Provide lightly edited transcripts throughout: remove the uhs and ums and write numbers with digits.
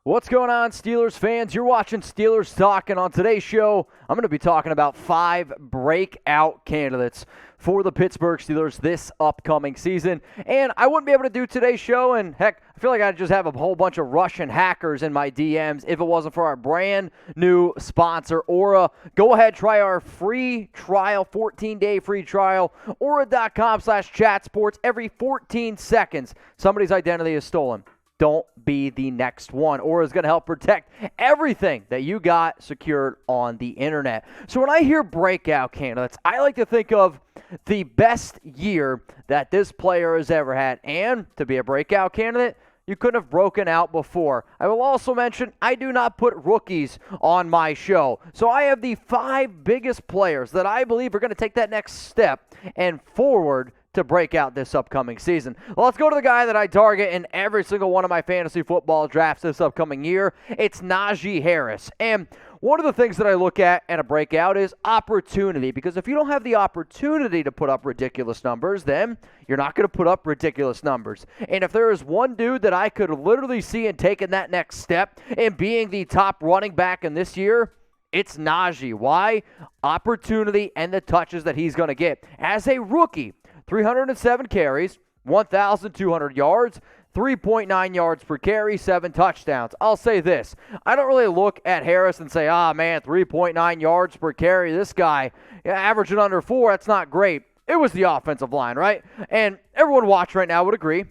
What's going on, Steelers fans? You're watching Steelers Talk, and on today's show, I'm going to be talking about 5 breakout candidates for the Pittsburgh Steelers this upcoming season. And I wouldn't be able to do today's show, and heck, I feel like I'd just have a whole bunch of Russian hackers in my DMs if it wasn't for our brand new sponsor, Aura. Go ahead, try our free trial, 14-day free trial, aura.com/chatsports. Every 14 seconds, somebody's identity is stolen. Don't be the next one. Aura is going to help protect everything that you got secured on the internet. So when I hear breakout candidates, I like to think of the best year that this player has ever had. And to be a breakout candidate, you couldn't have broken out before. I will also mention I do not put rookies on my show. So I have the 5 biggest players that I believe are going to take that next step and forward to break out this upcoming season. Well, let's go to the guy that I target in every single one of my fantasy football drafts this upcoming year. It's Najee Harris. And one of the things that I look at a breakout is opportunity, because if you don't have the opportunity to put up ridiculous numbers, then you're not going to put up ridiculous numbers. And if there is one dude that I could literally see in taking that next step and being the top running back in this year, it's Najee. Why? Opportunity and the touches that he's going to get. As a rookie, 307 carries, 1,200 yards, 3.9 yards per carry, 7 touchdowns. I'll say this. I don't really look at Harris and say, man, 3.9 yards per carry. This guy averaging under 4, that's not great. It was the offensive line, right? And everyone watching right now would agree.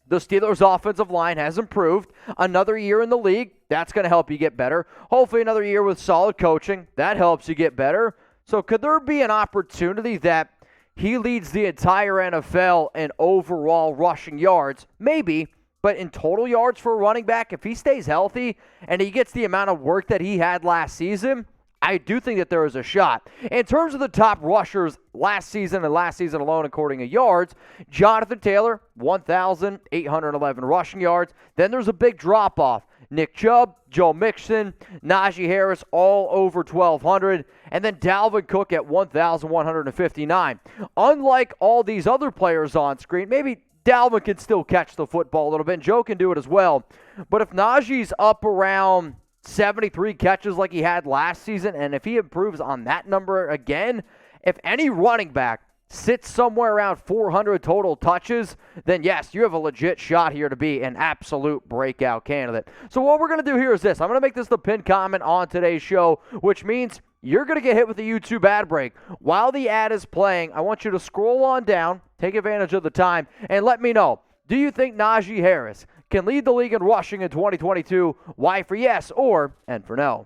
The Steelers' offensive line has improved. Another year in the league, that's going to help you get better. Hopefully another year with solid coaching, that helps you get better. So could there be an opportunity that he leads the entire NFL in overall rushing yards? Maybe, but in total yards for a running back, if he stays healthy and he gets the amount of work that he had last season, I do think that there is a shot. In terms of the top rushers last season and last season alone, according to yards, Jonathan Taylor, 1,811 rushing yards. Then there's a big drop-off. Nick Chubb, Joe Mixon, Najee Harris, all over 1,200. And then Dalvin Cook at 1,159. Unlike all these other players on screen, maybe Dalvin can still catch the football a little bit, and Joe can do it as well. But if Najee's up around 73 catches like he had last season, and if he improves on that number again, if any running back sits somewhere around 400 total touches, then yes, you have a legit shot here to be an absolute breakout candidate. So what we're going to do here is this. I'm going to make this the pinned comment on today's show, which means you're going to get hit with the YouTube ad break. While the ad is playing, I want you to scroll on down, take advantage of the time, and let me know, do you think Najee Harris can lead the league in rushing in 2022? Y for yes or N for no.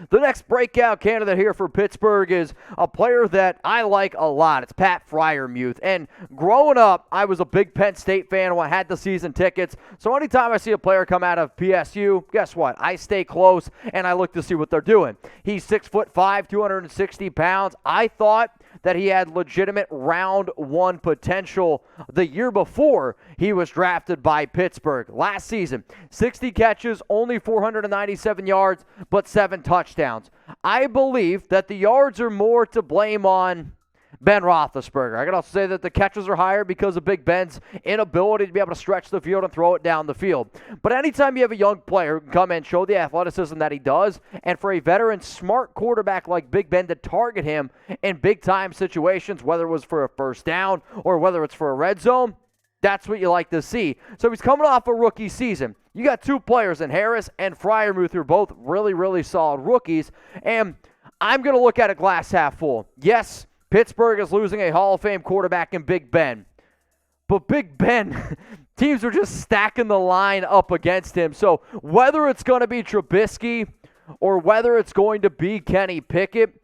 The next breakout candidate here for Pittsburgh is a player that I like a lot. It's Pat Freiermuth. And growing up, I was a big Penn State fan when I had the season tickets. So anytime I see a player come out of PSU, guess what? I stay close and I look to see what they're doing. He's 6'5", 260 pounds. I thought that he had legitimate round 1 potential the year before he was drafted by Pittsburgh. Last season, 60 catches, only 497 yards, but 7 touchdowns. I believe that the yards are more to blame on Ben Roethlisberger. I can also say that the catches are higher because of Big Ben's inability to be able to stretch the field and throw it down the field. But anytime you have a young player who can come in and show the athleticism that he does, and for a veteran, smart quarterback like Big Ben to target him in big-time situations, whether it was for a first down or whether it's for a red zone, that's what you like to see. So he's coming off a rookie season. You got 2 players in Harris and Freiermuth who are both really, really solid rookies. And I'm going to look at it glass half full. Yes, Pittsburgh is losing a Hall of Fame quarterback in Big Ben. But Big Ben, teams are just stacking the line up against him. So whether it's going to be Trubisky or whether it's going to be Kenny Pickett,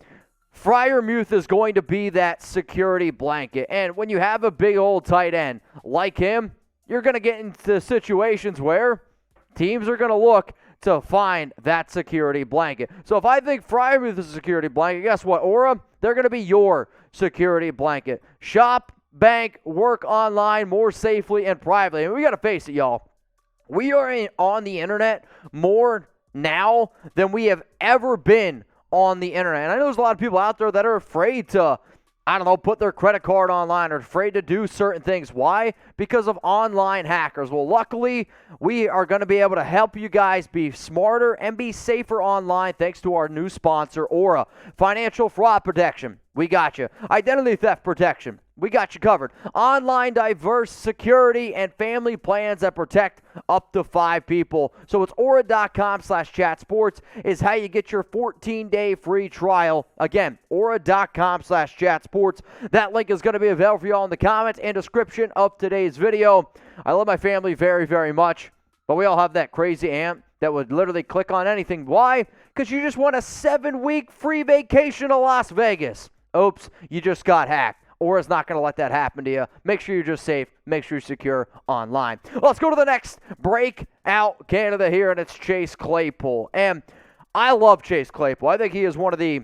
Freiermuth is going to be that security blanket. And when you have a big old tight end like him, you're going to get into situations where teams are going to look to find that security blanket. So if I think Freiermuth is a security blanket, guess what, Aura? They're going to be your security blanket. Shop, bank, work online more safely and privately. And we got to face it, y'all. We are on the internet more now than we have ever been on the internet. And I know there's a lot of people out there that are afraid to I don't know, put their credit card online or afraid to do certain things. Why? Because of online hackers. Well, luckily, we are going to be able to help you guys be smarter and be safer online thanks to our new sponsor, Aura. Financial fraud protection. We got you. Identity theft protection. We got you covered. Online diverse security and family plans that protect up to 5 people. So it's aura.com/chatsports is how you get your 14-day free trial. Again, aura.com/chatsports. That link is going to be available for you all in the comments and description of today's video. I love my family very, very much, but we all have that crazy aunt that would literally click on anything. Why? Because you just want a 7-week free vacation to Las Vegas. Oops, you just got hacked. Aura's not going to let that happen to you. Make sure you're just safe. Make sure you're secure online. Let's go to the next breakout candidate here, and it's Chase Claypool. And I love Chase Claypool. I think he is one of the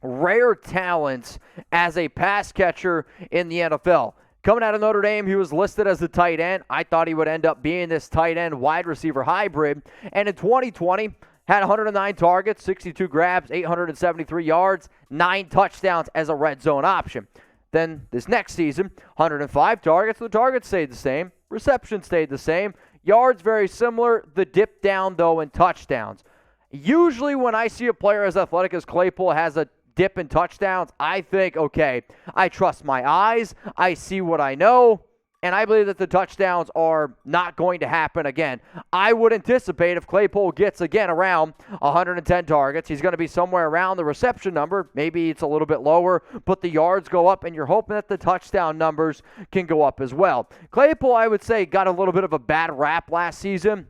rare talents as a pass catcher in the NFL. Coming out of Notre Dame, he was listed as the tight end. I thought he would end up being this tight end wide receiver hybrid. And in 2020, had 109 targets, 62 grabs, 873 yards, 9 touchdowns as a red zone option. Then this next season, 105 targets. The targets stayed the same. Reception stayed the same. Yards very similar. The dip down, though, in touchdowns. Usually when I see a player as athletic as Claypool has a dip in touchdowns, I think, okay, I trust my eyes. I see what I know. And I believe that the touchdowns are not going to happen again. I would anticipate if Claypool gets, again, around 110 targets, he's going to be somewhere around the reception number. Maybe it's a little bit lower, but the yards go up, and you're hoping that the touchdown numbers can go up as well. Claypool, I would say, got a little bit of a bad rap last season,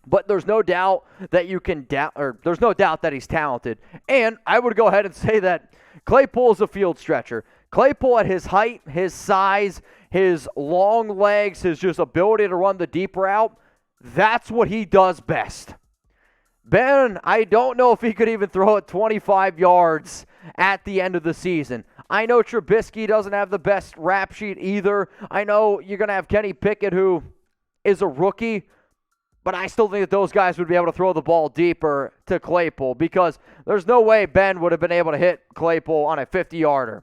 but there's no doubt that there's no doubt that he's talented. And I would go ahead and say that Claypool is a field stretcher. Claypool, at his height, his size, his long legs, his just ability to run the deep route, that's what he does best. Ben, I don't know if he could even throw it 25 yards at the end of the season. I know Trubisky doesn't have the best rap sheet either. I know you're going to have Kenny Pickett, who is a rookie, but I still think that those guys would be able to throw the ball deeper to Claypool because there's no way Ben would have been able to hit Claypool on a 50-yarder.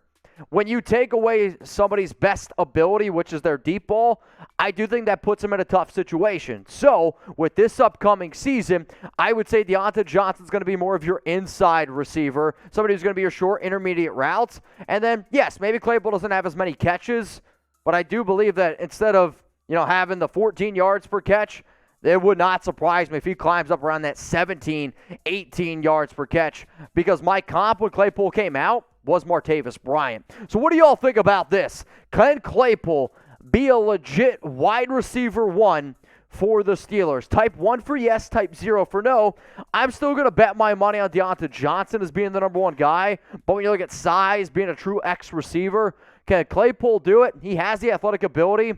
When you take away somebody's best ability, which is their deep ball, I do think that puts him in a tough situation. So, with this upcoming season, I would say Deontay Johnson's going to be more of your inside receiver, somebody who's going to be your short, intermediate routes. And then, yes, maybe Claypool doesn't have as many catches, but I do believe that instead of, having the 14 yards per catch, it would not surprise me if he climbs up around that 17, 18 yards per catch, because my comp when Claypool came out was Martavis Bryant. So what do y'all think about this? Can Claypool be a legit wide receiver 1 for the Steelers? Type 1 for yes, type 0 for no. I'm still going to bet my money on Deontay Johnson as being the number 1 guy, but when you look at size, being a true X receiver, can Claypool do it? He has the athletic ability.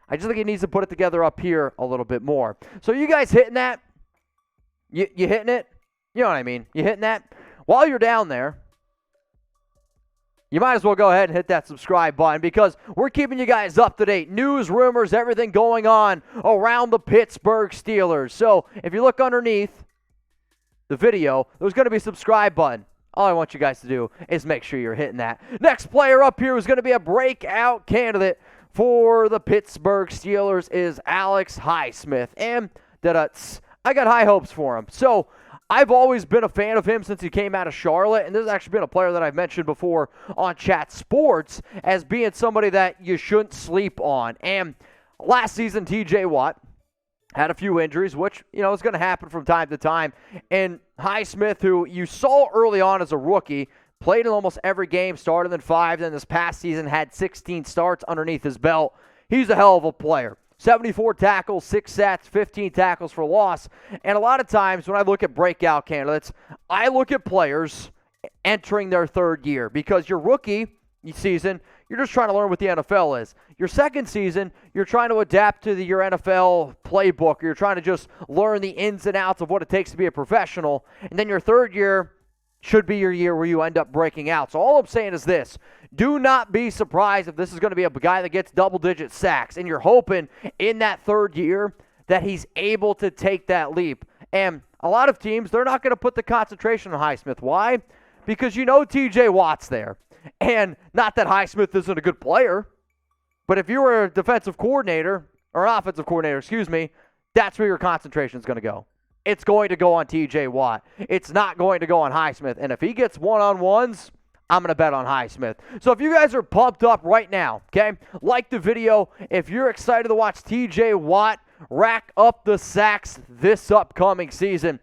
I just think he needs to put it together up here a little bit more. So you guys hitting that? You hitting it? You know what I mean. You hitting that? While you're down there, you might as well go ahead and hit that subscribe button because we're keeping you guys up to date. News, rumors, everything going on around the Pittsburgh Steelers. So if you look underneath the video, there's going to be a subscribe button. All I want you guys to do is make sure you're hitting that. Next player up here is going to be a breakout candidate for the Pittsburgh Steelers is Alex Highsmith. And I got high hopes for him. So I've always been a fan of him since he came out of Charlotte, and this has actually been a player that I've mentioned before on Chat Sports as being somebody that you shouldn't sleep on. And last season, TJ Watt had a few injuries, which, is going to happen from time to time. And Highsmith, who you saw early on as a rookie, played in almost every game, started in 5, then this past season had 16 starts underneath his belt. He's a hell of a player. 74 tackles, 6 sacks, 15 tackles for loss. And a lot of times when I look at breakout candidates, I look at players entering their 3rd year because your rookie season, you're just trying to learn what the NFL is. Your second season, you're trying to adapt to your NFL playbook. Or you're trying to just learn the ins and outs of what it takes to be a professional. And then your 3rd year should be your year where you end up breaking out. So all I'm saying is this. Do not be surprised if this is going to be a guy that gets double-digit sacks, and you're hoping in that 3rd year that he's able to take that leap. And a lot of teams, they're not going to put the concentration on Highsmith. Why? Because TJ Watt's there. And not that Highsmith isn't a good player, but if you were a defensive coordinator, or an offensive coordinator, that's where your concentration is going to go. It's going to go on TJ Watt. It's not going to go on Highsmith. And if he gets one-on-ones, I'm going to bet on Highsmith. So if you guys are pumped up right now, okay, like the video. If you're excited to watch TJ Watt rack up the sacks this upcoming season,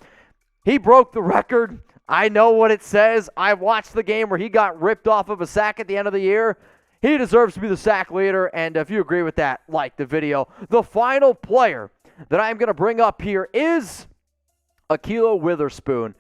he broke the record. I know what it says. I watched the game where he got ripped off of a sack at the end of the year. He deserves to be the sack leader, and if you agree with that, like the video. The final player that I'm going to bring up here is Ahkello Witherspoon.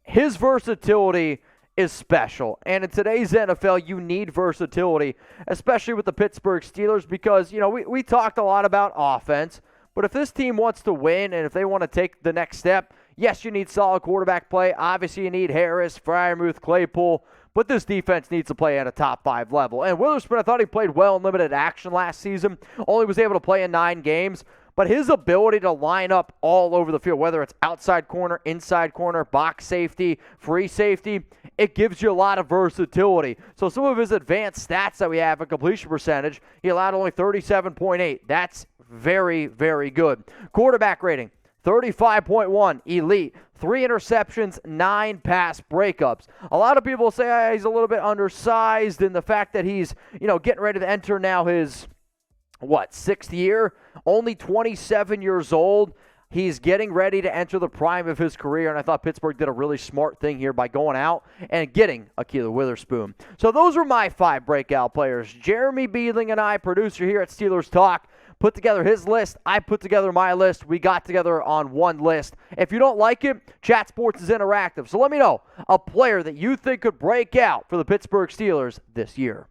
His versatility is special, and in today's NFL, you need versatility, especially with the Pittsburgh Steelers, because, we talked a lot about offense, but if this team wants to win and if they want to take the next step, yes, you need solid quarterback play. Obviously, you need Harris, Freiermuth, Claypool, but this defense needs to play at a top 5 level. And Witherspoon, I thought he played well in limited action last season. Only was able to play in 9 games. But his ability to line up all over the field, whether it's outside corner, inside corner, box safety, free safety, it gives you a lot of versatility. So some of his advanced stats that we have, a completion percentage, he allowed only 37.8. That's very, very good. Quarterback rating, 35.1, elite. 3 interceptions, 9 pass breakups. A lot of people say he's a little bit undersized, and the fact that he's, getting ready to enter now his, 6th year? Only 27 years old. He's getting ready to enter the prime of his career, and I thought Pittsburgh did a really smart thing here by going out and getting Ahkello Witherspoon. So those are my 5 breakout players. Jeremy Beadling and I, producer here at Steelers Talk, put together his list. I put together my list. We got together on one list. If you don't like it, Chat Sports is interactive. So let me know a player that you think could break out for the Pittsburgh Steelers this year.